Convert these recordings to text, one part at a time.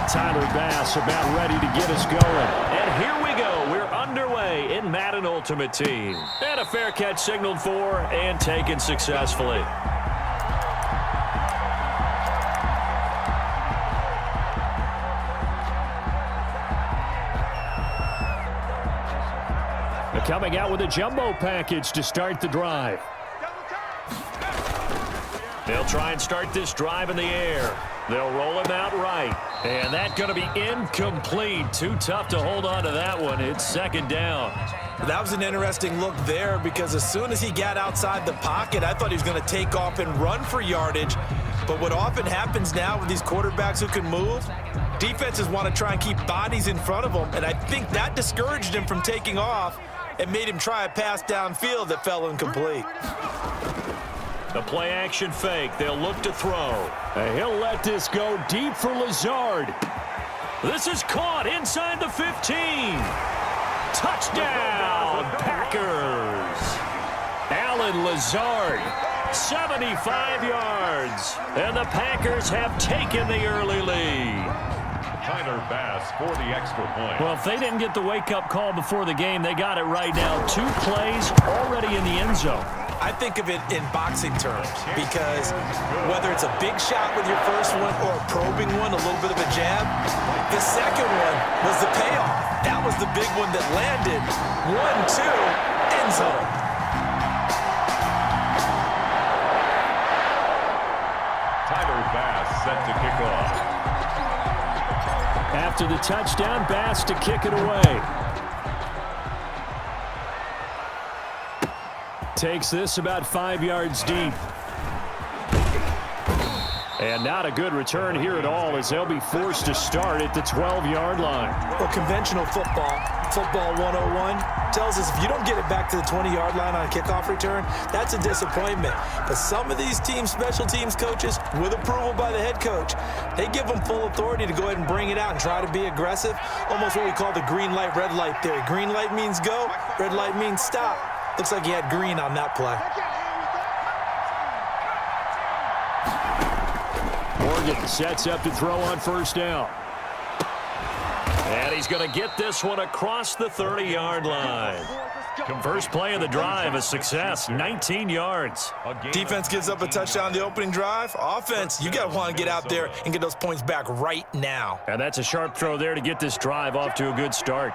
Tyler Bass about ready to get us going. And here we go. We're underway in Madden Ultimate Team. And a fair catch signaled for and taken successfully. Coming out with a jumbo package to start the drive. They'll try and start this drive in the air. They'll roll him out right. And that's going to be incomplete. Too tough to hold on to that one. It's second down. That was an interesting look there because as soon as he got outside the pocket, I thought he was going to take off and run for yardage. But what often happens now with these quarterbacks who can move, defenses want to try and keep bodies in front of them. And I think that discouraged him from taking off and made him try a pass downfield that fell incomplete. The play action fake. They'll look to throw. And he'll let this go deep for Lazard. This is caught inside the 15. Touchdown, Packers. Alan Lazard, 75 yards. And the Packers have taken the early lead. Tyler Bass for the extra point. Well, if they didn't get the wake-up call before the game, they got it right now. 2 plays already in the end zone. I think of it in boxing terms because whether it's a big shot with your first one or a probing one, a little bit of a jab, the second one was the payoff. That was the big one that landed. 1-2, end zone. Tyler Bass set to kick off. After the touchdown, Bass to kick it away. Takes this about 5 yards deep. And not a good return here at all as they'll be forced to start at the 12-yard line. Well, conventional football 101, tells us if you don't get it back to the 20-yard line on a kickoff return, that's a disappointment. But some of these team special teams coaches, with approval by the head coach, they give them full authority to go ahead and bring it out and try to be aggressive, almost what we call the green light, red light theory. Green light means go, red light means stop. Looks like he had green on that play. Morgan sets up to throw on first down. And he's going to get this one across the 30-yard line. First play of the drive, a success, 19 yards. Defense gives up a touchdown the opening drive. Offense, you got to want to get out there and get those points back right now. And that's a sharp throw there to get this drive off to a good start.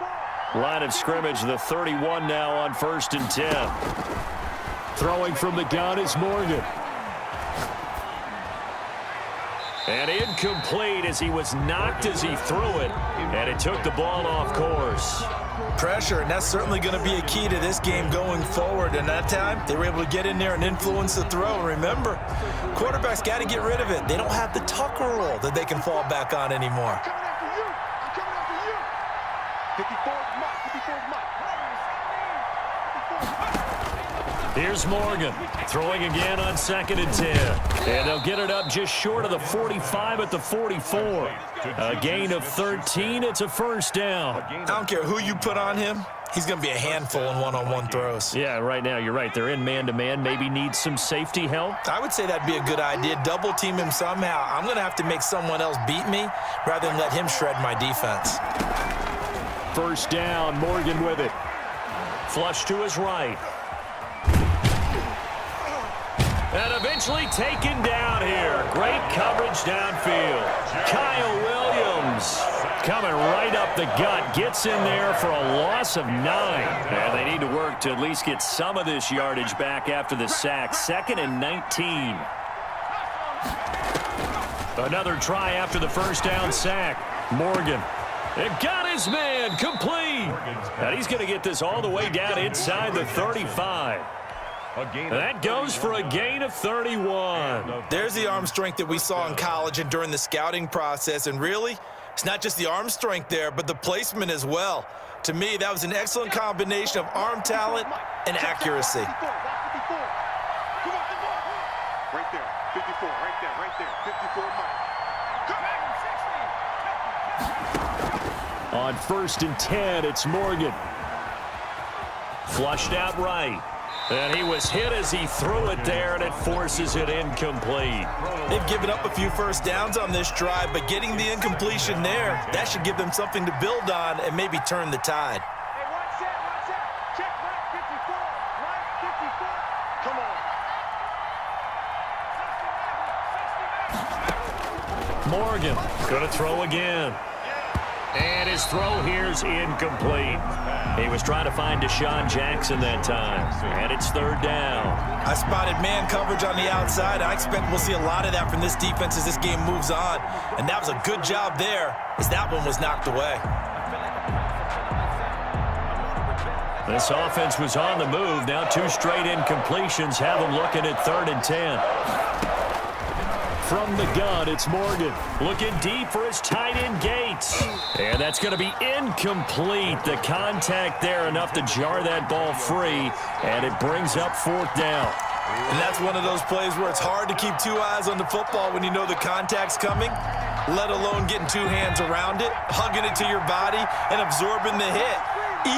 Line of scrimmage, the 31 now on 1st and 10. Throwing from the gun is Morgan. And incomplete as he was knocked as he threw it. And it took the ball off course. Pressure, and that's certainly going to be a key to this game going forward. And that time, they were able to get in there and influence the throw. And remember, quarterbacks got to get rid of it. They don't have the Tucker roll that they can fall back on anymore. Here's Morgan, throwing again on 2nd and 10. And they'll get it up just short of the 45 at the 44. A gain of 13, it's a first down. I don't care who you put on him, he's going to be a handful in one-on-one throws. Yeah, right now, you're right. They're in man-to-man, maybe need some safety help. I would say that'd be a good idea. Double team him somehow. I'm going to have to make someone else beat me rather than let him shred my defense. First down, Morgan with it. Flush to his right. And eventually taken down here. Great coverage downfield. Kyle Williams coming right up the gut. Gets in there for a loss of 9. And they need to work to at least get some of this yardage back after the sack. 2nd and 19. Another try after the first down sack. Morgan. It got his man complete. And he's going to get this all the way down inside the 35. That goes for a gain of 31. There's the arm strength that we saw in college and during the scouting process. And really, it's not just the arm strength there, but the placement as well. To me, that was an excellent combination of arm talent and accuracy. Right there, 54, right there, 54, Mike. On 1st and 10, it's Morgan. Flushed out right. And he was hit as he threw it there, and it forces it incomplete. They've given up a few first downs on this drive, but getting the incompletion there, that should give them something to build on and maybe turn the tide. Hey, watch out. Check right 54. Right 54. Come on. Morgan going to throw again. And his throw here's incomplete. He was trying to find Deshaun Jackson that time. And it's third down. I spotted man coverage on the outside. I expect we'll see a lot of that from this defense as this game moves on. And that was a good job there as that one was knocked away. This offense was on the move. Now 2 straight incompletions have them looking at 3rd and 10. From the gun, it's Morgan. Looking deep for his tight end Gates. And that's going to be incomplete. The contact there enough to jar that ball free. And it brings up 4th down. And that's one of those plays where it's hard to keep 2 eyes on the football when you know the contact's coming, let alone getting 2 hands around it, hugging it to your body, and absorbing the hit.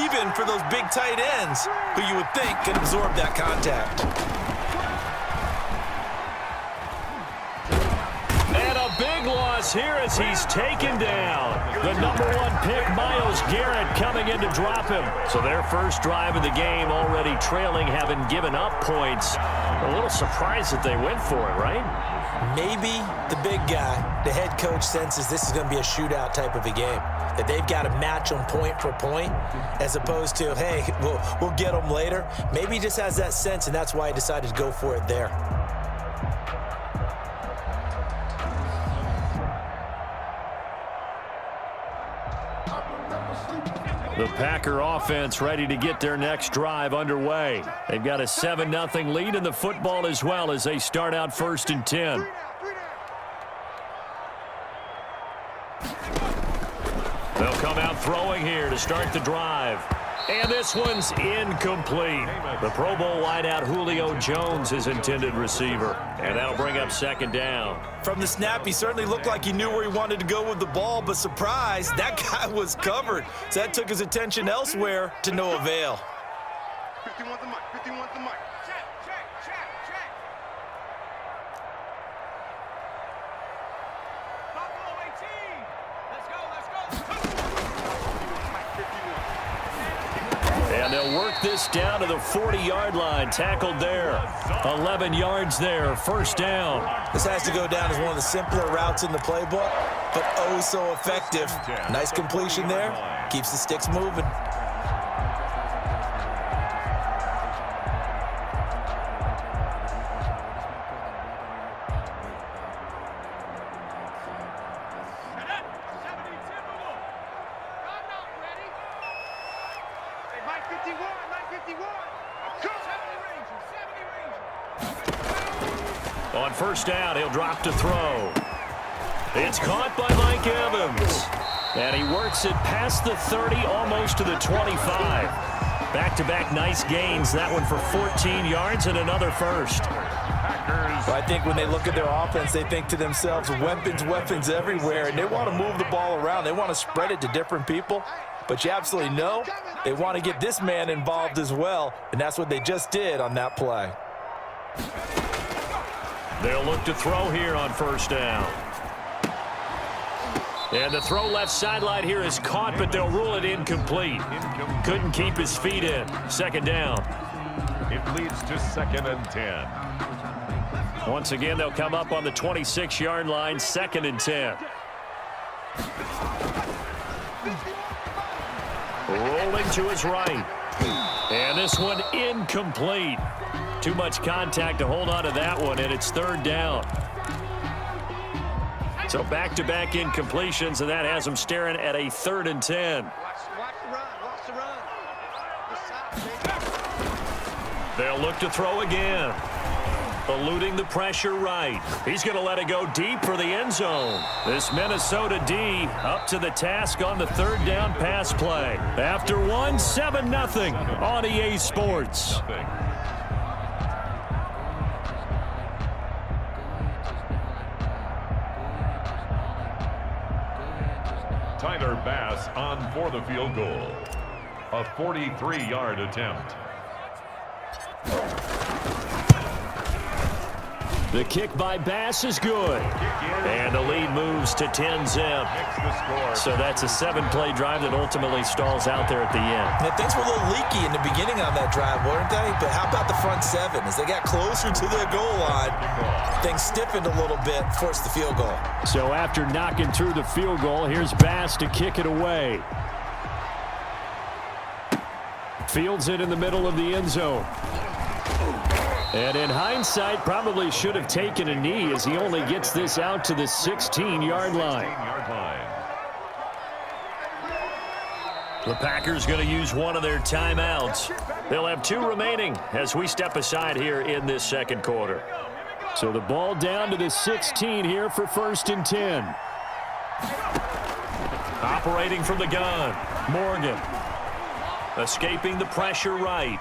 Even for those big tight ends who you would think can absorb that contact. Big loss here as he's taken down. The number 1 pick, Myles Garrett, coming in to drop him. So their first drive of the game already trailing, having given up points. A little surprised that they went for it, right? Maybe the big guy, the head coach, senses this is going to be a shootout type of a game. That they've got to match them point for point as opposed to, hey, we'll get them later. Maybe he just has that sense, and that's why he decided to go for it there. The Packer offense ready to get their next drive underway. They've got a 7-0 lead in the football as well as they start out 1st and 10. They'll come out throwing here to start the drive. And this one's incomplete. The Pro Bowl wideout Julio Jones is intended receiver. And that'll bring up 2nd down. From the snap, he certainly looked like he knew where he wanted to go with the ball, but surprise, that guy was covered. So that took his attention elsewhere to no avail. 51's the mic. 51's the mic. Check. Buffalo 18. Let's go. And they'll work this down to the 40-yard line. Tackled there. 11 yards there. 1st down. This has to go down as one of the simpler routes in the playbook, but oh so effective. Nice completion there. Keeps the sticks moving. On 1st down, he'll drop to throw. It's caught by Mike Evans. And he works it past the 30, almost to the 25. Back-to-back nice gains. That one for 14 yards and another first. Well, I think when they look at their offense, they think to themselves, weapons everywhere, and they want to move the ball around. They want to spread it to different people. But you absolutely know they want to get this man involved as well, and that's what they just did on that play. They'll look to throw here on 1st down. And the throw left sideline here is caught, but they'll rule it incomplete. Couldn't keep his feet in. 2nd down. It leads to 2nd and 10. Once again, they'll come up on the 26-yard line, 2nd and 10. Rolling to his right. And this one incomplete. Too much contact to hold on to that one, and it's 3rd down. So back-to-back incompletions, and that has them staring at a 3rd and 10. Watch the run. They'll look to throw again. Eluding the pressure right. He's going to let it go deep for the end zone. This Minnesota D up to the task on the 3rd down pass play. After one, 7-0 on EA Sports. Tyler Bass on for the field goal. A 43-yard attempt. The kick by Bass is good. And the lead moves to 10-zip. So that's a 7-play drive that ultimately stalls out there at the end. Yeah, things were a little leaky in the beginning on that drive, weren't they? But how about the front 7? As they got closer to their goal line, things stiffened a little bit, forced the field goal. So after knocking through the field goal, here's Bass to kick it away. Fields it in the middle of the end zone. And in hindsight, probably should have taken a knee as he only gets this out to the 16-yard line. The Packers going to use one of their timeouts. They'll have 2 remaining as we step aside here in this second quarter. So the ball down to the 16 here for 1st and 10. Operating from the gun, Morgan. Escaping the pressure right.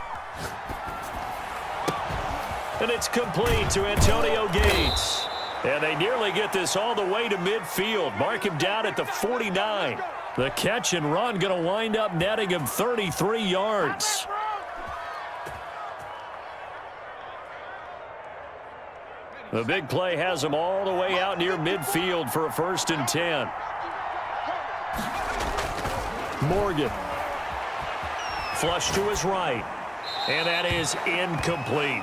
And it's complete to Antonio Gates. And they nearly get this all the way to midfield. Mark him down at the 49. The catch and run going to wind up netting him 33 yards. The big play has him all the way out near midfield for a 1st and 10. Morgan. Flush to his right. And that is incomplete.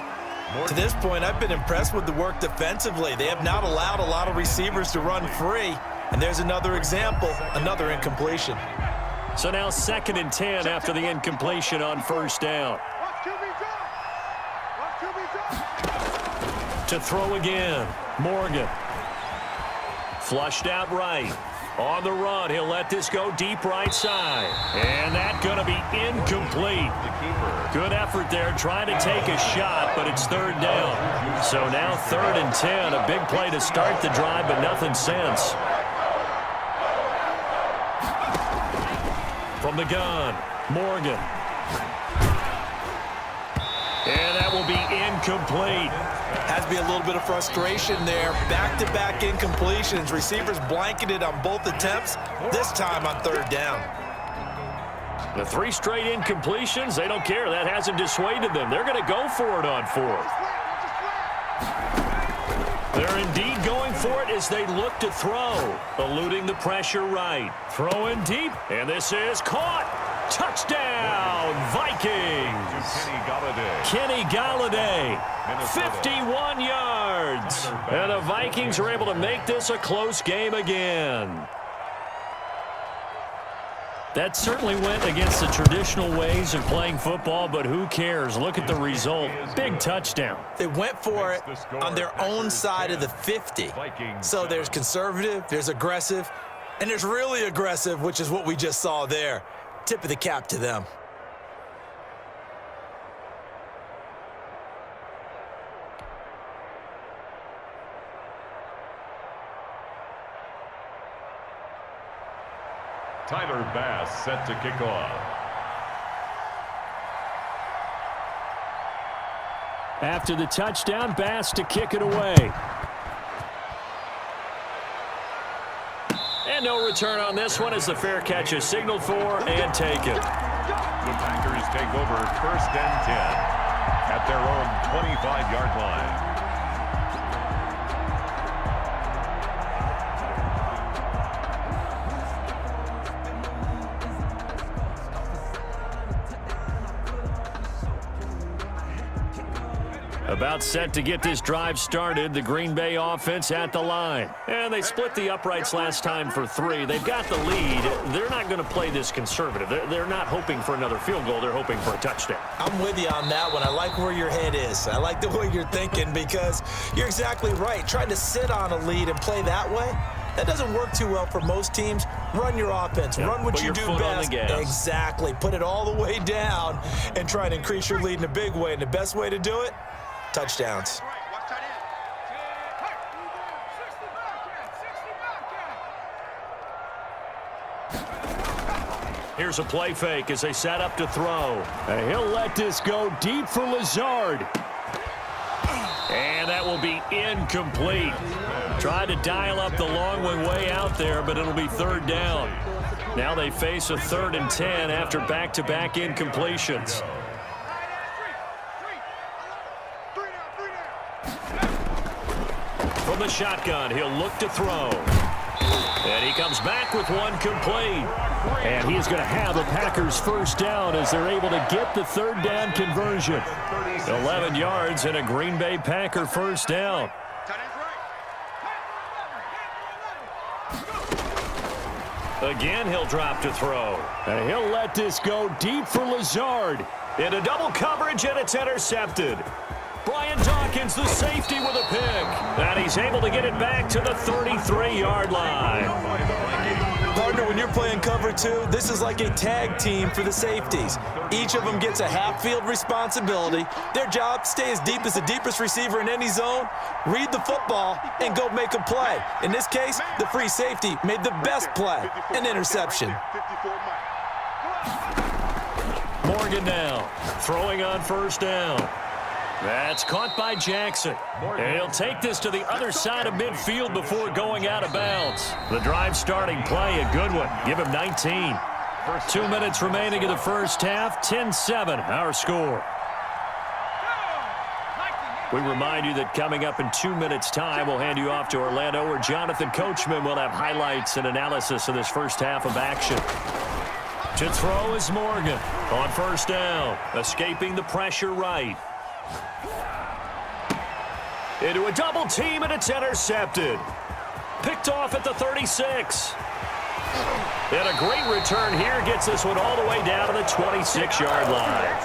To this point, I've been impressed with the work defensively. They have not allowed a lot of receivers to run free. And there's another example, another incompletion. So now 2nd and 10 after the incompletion on 1st down. To throw again, Morgan. Flushed out right. On the run, he'll let this go deep right side. And that's going to be incomplete. Good effort there, trying to take a shot, but it's 3rd down. So now 3rd and 10, a big play to start the drive, but nothing since. From the gun, Morgan. And that will be incomplete. Has to be a little bit of frustration there. Back-to-back incompletions. Receivers blanketed on both attempts, this time on 3rd down. The 3 straight incompletions, they don't care. That hasn't dissuaded them. They're going to go for it on 4th. They're indeed going for it as they look to throw. Eluding the pressure right. Throwing deep, and this is caught. Touchdown, Vikings. Kenny Galladay, 51 yards. And the Vikings are able to make this a close game again. That certainly went against the traditional ways of playing football, but who cares? Look at the result. Big touchdown. They went for it on their own side of the 50. So there's conservative, there's aggressive, and there's really aggressive, which is what we just saw there. Tip of the cap to them. Tyler Bass set to kick off. After the touchdown, Bass to kick it away. And no return on this one as the fair catch is signaled for and taken. The Packers take over 1st and 10 at their own 25-yard line. About set to get this drive started, the Green Bay offense at the line. And they split the uprights last time for 3. They've got the lead. They're not going to play this conservative. They're not hoping for another field goal. They're hoping for a touchdown. I'm with you on that one. I like where your head is. I like the way you're thinking because you're exactly right. Trying to sit on a lead and play that way, that doesn't work too well for most teams. Run your offense. Yeah, run what you do best. Exactly. Put it all the way down and try and increase your lead in a big way. And the best way to do it, touchdowns. Here's a play fake as they set up to throw. And he'll let this go deep for Lazard. And that will be incomplete. Tried to dial up the long one way out there, but it'll be 3rd down. Now they face a 3rd and 10 after back-to-back incompletions. from the shotgun. He'll look to throw. And he comes back with one complete. And he is going to have the Packers first down as they're able to get the third down conversion. 11 yards and a Green Bay Packer first down. Again, he'll drop to throw. And he'll let this go deep for Lazard. Into double coverage, and it's intercepted. Brian Dawkins, the safety, with a pick. And he's able to get it back to the 33-yard line. Partner, when you're playing cover two, this is like a tag team for the safeties. Each of them gets a half-field responsibility. Their job, stay as deep as the deepest receiver in any zone, read the football, and go make a play. In this case, the free safety made the best play, an interception. Morgan now, throwing on first down. That's caught by Jackson. And he'll take this to the other side of midfield before going out of bounds. The drive starting play, a good one. Give him 19. 2 minutes remaining in the first half. 10-7, our score. We remind you that coming up in 2 minutes' time, we'll hand you off to Orlando, where Jonathan Coachman will have highlights and analysis of this first half of action. To throw is Morgan on first down, escaping the pressure right. Into a double team, and it's intercepted. Picked off at the 36. And a great return here gets this one all the way down to the 26-yard line.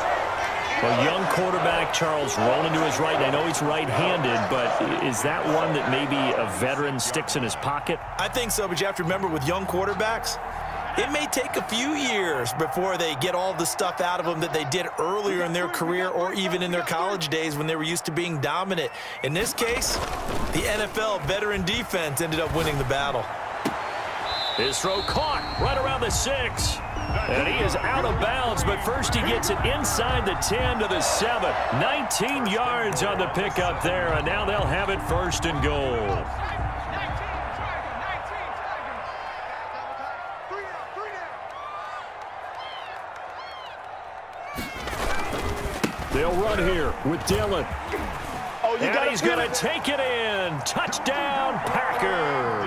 A young quarterback, Charles, rolling to his right. I know he's right-handed, but is that one that maybe a veteran sticks in his pocket? I think so, but you have to remember with young quarterbacks, it may take a few years before they get all the stuff out of them that they did earlier in their career or even in their college days when they were used to being dominant. In this case, the NFL veteran defense ended up winning the battle. His throw caught right around the 6. And he is out of bounds, but first he gets it inside the 10 to the 7. 19 yards on the pickup there, and now they'll have it first and goal. They'll run here with Dillon. And he's going to take it in. Touchdown, Packers.